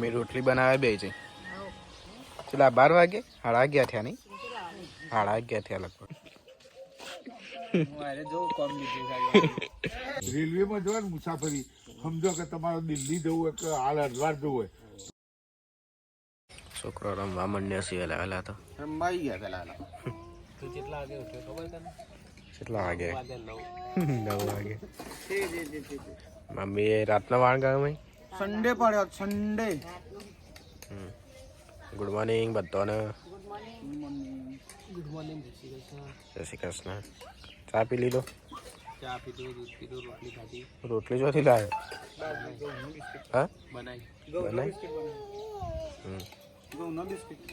મેં રોટલી બનાવે બે છે ચલા 12 વાગે 11:30 થયા નહીં 11:30 થયા લગભગ રેલવેમાં જવાનું મુસાફરી સમજો કે તમારે દિલ્હી જવું હોય કે હાલ હરદ્વાર જવું હોય છોકરો રમવા માંડ્યો છે વહેલા તો રમવાઈ ગયા પેલા તું કેટલા વાગે ઉઠ્યો ખબર તને કેટલા વાગે 9 વાગે જી મમ્મી રાતના વાણ ગયો ભાઈ સન્ડે પડ્યો સન્ડે ગુડ મોર્નિંગ બધાને ગુડ મોર્નિંગ જય શ્રી કૃષ્ણ ચા પી લીધો ચા પીધું દૂધ પીધું રોટલી ખાધી રોટલી ચોથી લાવ્યો હા બનાવી ઘઉંનો બિસ્કિટ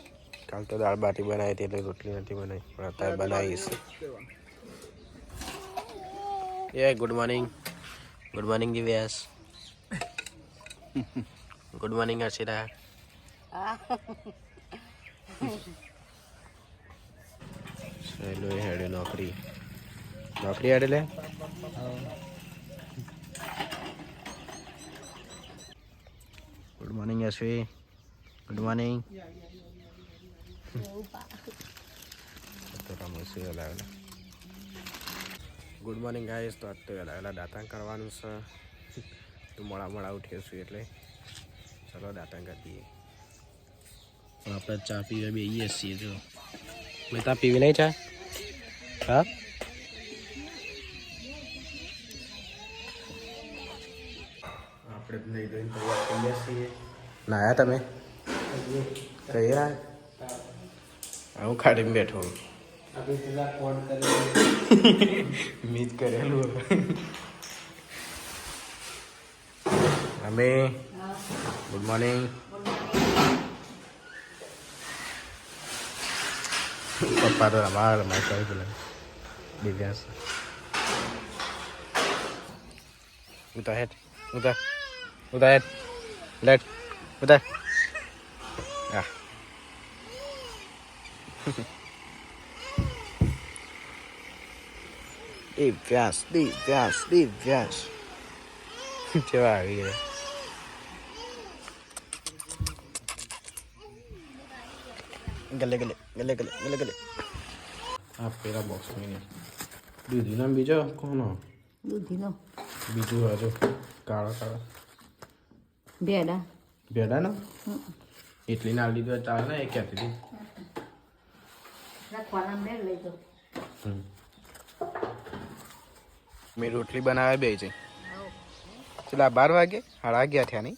કાલ તો દાળ બાટી બનાવી હતી એટલે રોટલી નથી બનાવી પણ અત્યારે બનાવીશ ગુડ મોર્નિંગ દિવ્યાસ ગુડ મોર્નિંગ હર્ષિતા ચલો હેડે નોકરી હેડે લે good morning Ashvi good morning good morning guys તો તો વહેલા દાંતણ કરવાનું છે તો મોડા ઉઠ્યો છું એટલે ચલો દાંતણ કરી દઈએ આપણે ચા પીવા બેસીએ છીએ જો મેં તા પીવી નહીં ચા હા આપણે નહીં ધોઈને તૈયાર થઈ ગયા છીએ નાયા તમે તૈયાર હું ખાડીને બેઠો મીત કરેલું અમે ગુડ મોર્નિંગ પપ્પા તો રમાય કરી પેલા દિવ્યાસ ઉતાર હેઠ ઉતાર હેઠ લેટ ઉતાર હા દિવ્યાસ કેવા આવી ગયા ગલે આ પેલા બોક્સ માં દૂધીનો બીજો કોનો દૂધીનો બીજું હજુ કાળો ભેડા નો એટલી ના લીધો ચાલે ને એ ક્યાંથી મેં રોટલી બનાવે બે છે ચલા 12 વાગે 11:30 થયા નહીં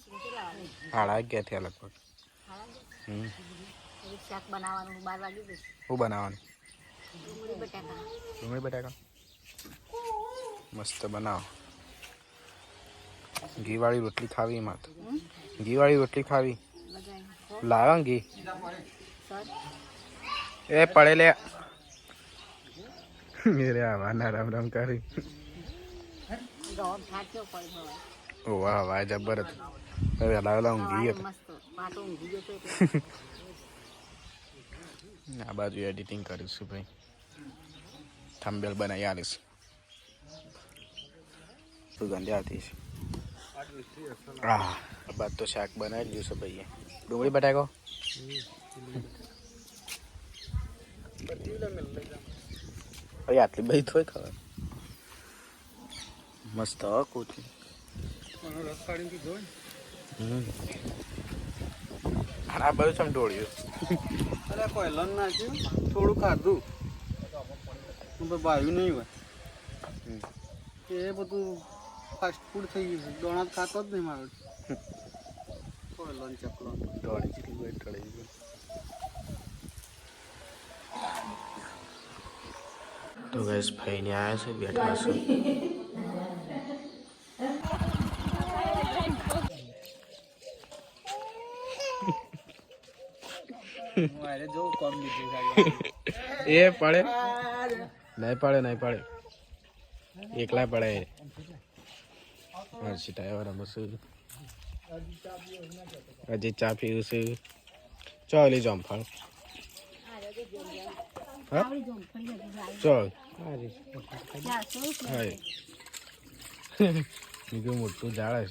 11:30 થયા લગભગ શાક બનાવવાનું 12 વાગે શું બનાવવાનું ડુંગળી બટાકા મસ્ત બનાવો ઘીવાળી રોટલી ખાવી એમાં તો ઘીવાળી રોટલી ખાવી લાવો ઘી એ પડે લે મેરે આવાના રામ કરી ઓ વાહ વાહ જબર હતું વહેલા ઊંઘી હતો આ બાજુ એડિટિંગ કરીશું ભાઈ થંબનેલ બનાવી આલીશ સુગંધ આવતી છે આ બાદ તો શાક બનાવી દીધું છે ભાઈએ ડુંગળી બટાકો ભાઈ આટલી બધી થોડી ખબર મસ્ત કોથળી આ બધું ચમ ઢોળ્યું અરે કોઈ લન નાખ્યું થોડું ખાધું ભાવ્યું નહીં હોય એ બધું ફાસ્ટ ફૂડ થઈ ગયું દોણા ખાતો જ નહીં મારો કોઈ લન ચકલો ઢોળી જેટલી હોય ઢોળી ગયું તો ગેસ ભાઈને આવ્યા છે બેઠા છે એ પડે નહીં પડે એકલા પડે હર્ષિતા એવા રમશું હજી ચા પીવું છે ચાલી જમફળ હા ચાલ હા બીજું મોટું ઝાડ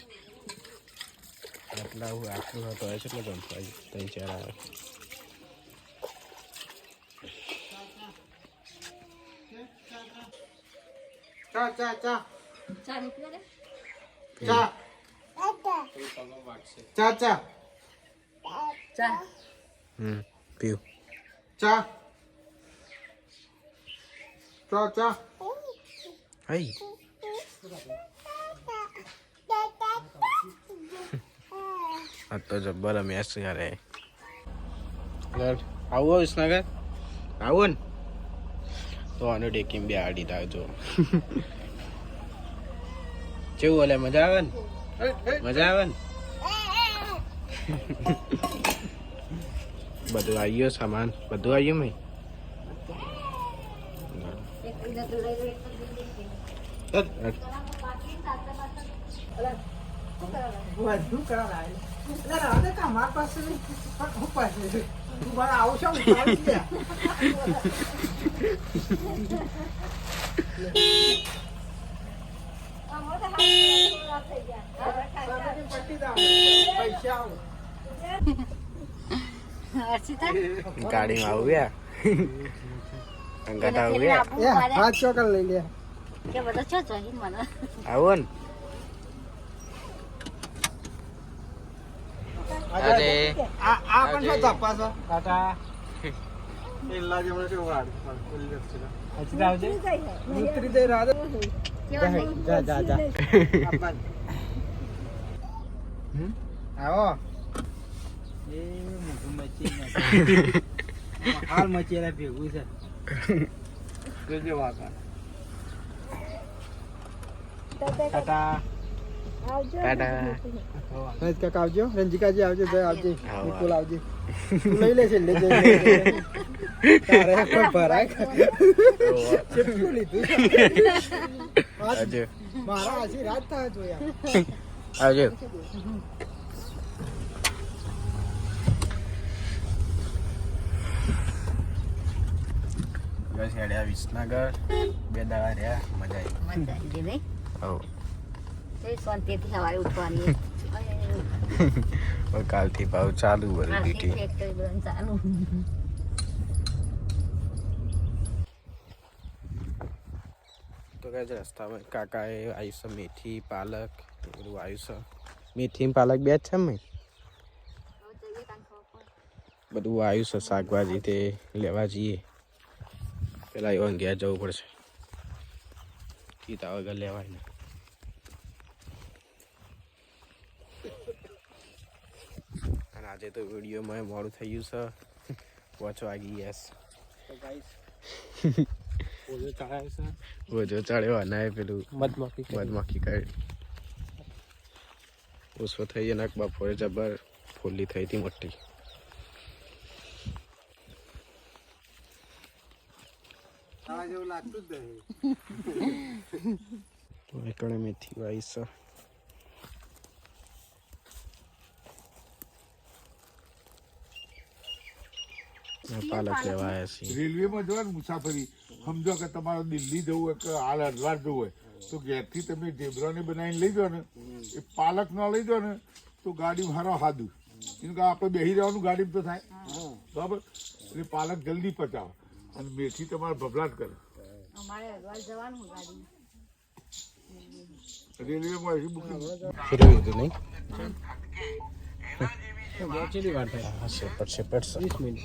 છે આટલા હું આટલું હતો હોય છે એટલે ગમતો હોય ત્રણ ચાર આવે ચા ચા ચા ચા નીકળ્યો ને ચા ચા ચા ચા પીવું ચા ચા ચા હાઈ આ તો જબ્બર મેચ યારે આવું વિસનગર આવું ને તો આનું ડેકીમ બે આડી રાખજો કેવું ઓલે મજા આવે ને મજા આવે ને બધું આવ્યો સામાન બધું આવ્યું મેં એક ઇને તો લઈ લે બધું કરાવે એટલે રાધે કા માર પાસે હું પાસે તું મારા આવું છો ઉતારી દે પટ્ટી દા પૈસા આવું અર્ષિતા ગાડીમાં આવ્યા અંગાત આવ્યા હાથ ચોકર લઈ લે કે બધો છો જોઈ મને આવો ને અરે આ પણ શું તાપા છે કાકા એલા જે મને શું વાડ ખુલ્લી રસ્તે અચી આવજે ઉતરી દે રાધે જા જા જા આવો એ મોટું મચી હાલ મચેલા ભેગું છે જોજે વાકા ટાટા ટાટા રંજ કાકા આવજો રંજીકાજી આવજો જય આવજે નિકોલ આવજે તું લઈ લે છે લે જઈ તારે પણ ભરાય ચેપકું લીધું આવજો મારા આશી રાત થાય જોયા આવજો બસ હેડ્યા વિસનગર બે દાડા રહ્યા મજા આવી મજા આવી ગઈ નહીં હવ તે શાંતિથી સવારે ઉઠવાની હવે કાલથી ભાવ ચાલુ બધી ડ્યુટી ફેક્ટરી બંધ ચાલુ તો કઈ રસ્તામાં કાકાએ આવ્યું છે મેથી પાલક એ બધું આવ્યું છે મેથી પાલક બે જ છે મેં બધું આવ્યું છે શાકભાજી તે લેવા જઈએ પેલા એવા ઘેર જવું પડશે કીધા વગર લેવાય ને અને આજે તો વિડીયોમાં મોડું થઈ ગયું છે 5 વાગી યસ ઓજો ચડ્યો અને પેલું મધમાખી કાઢી ઓછો થઈ ગયો ને બપોરે જબર ફૂલી થઈ હતી મોટી જેવું લાગતું જ નહીં એકડે મેથી વાઈ છે પાલક લેવા આવ્યા છીએ રેલવેમાં જવાનું મુસાફરી સમજો કે તમારે દિલ્હી જવું હોય કે હાલ હરદ્વાર જવું હોય તો ઘેરથી તમે ઢેબરાને બનાવીને લઈ જાઓ ને એ પાલક ન લઈ જાઓ ને તો ગાડી હારો હાદું કેમ કે આપણે બેસી જવાનું ગાડી તો થાય બરાબર એટલે પાલક જલ્દી પચાવો અને મેથી તમારે ભભલાટ કરે અમારે અગવાર જવાનું ગાડી રેલવેમાં એવી બુકિંગ ફેરવી દીધું નહીં સેપટ 20 મિનિટ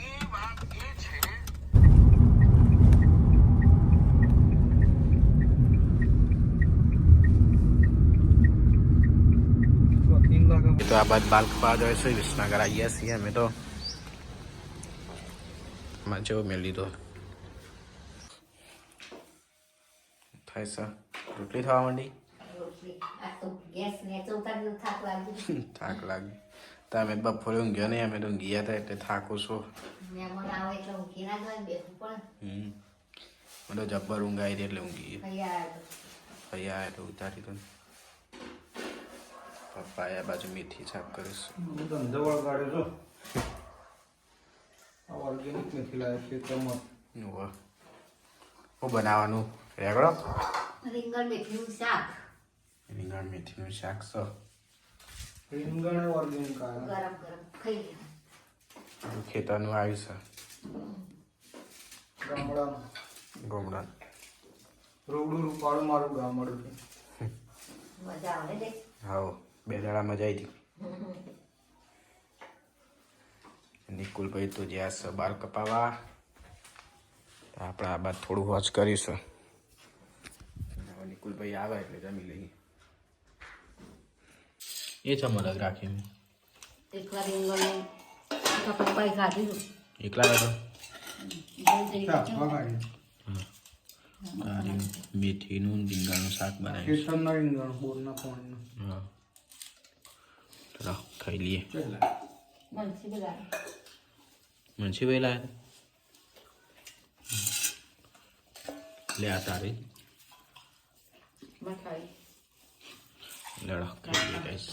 તો આ બાદ બાલ કપા જાય છે વિસનગર આવ્યા છીએ અમે તો માં જેવો મેળ લીધો થાય છે રોટલી થવા માંડી આ તો ગેસ ને ચૌથા દિવસ થાક લાગી થાક લાગે તો અમે બપોરે ઊંઘ્યો નહીં અમે તો ઊંઘ્યા હતા એટલે થાકું છું મહેમાન આવે એટલે ઊંઘી ના જાય બેસવું પડે મને જબ્બર ઊંઘ આવી એટલે ઊંઘી તૈયાર ભૈયા એટલે ઉતારી તો પપ્પા આ બાજુ મેથી સાફ કરીશ ધંધોવાળ કાઢ્યો છો આ ઓર્ગેનિક મેથી લાવ્યો છે તમત હું બનાવવાનું રેગડો રીંગણ મેથીનું શાક રીંગણ મેથીનું શાક છે રીંગણ ઓર્ગેનિક આવે ગરમ ગરમ ખાઈ લે. ખેતરનું આવ્યું છે ગામડાનું ગોમડા. રોગડું રૂપાળું મારું ગામડું છે. મજા આવે ને. હા 2 દાડા મજા આવી હતી. નિકુલભાઈ તો જ્યાં છે બાર કપાવા, આપણે આ બાદ થોડું વોચ કરીશું. હવે નિકુલભાઈ આવે એટલે જમી લઈએ. એ છે અલગ રાખી એકલા રીંગણનું કપાઈ કાઢ્યું. એકલા હતો શાકમાં કાઢ્યું. મેથીનું રીંગણનું શાક બનાવ્યું. ખેતરના રીંગણ બોરના પાણીનું. હા ચલો ખાઈ લઈએ. મનસી બધા મનસીભાઈ લાયા લે આ તારી મઠાઈ લડો ખાઈ લઈએ ગાઈસ.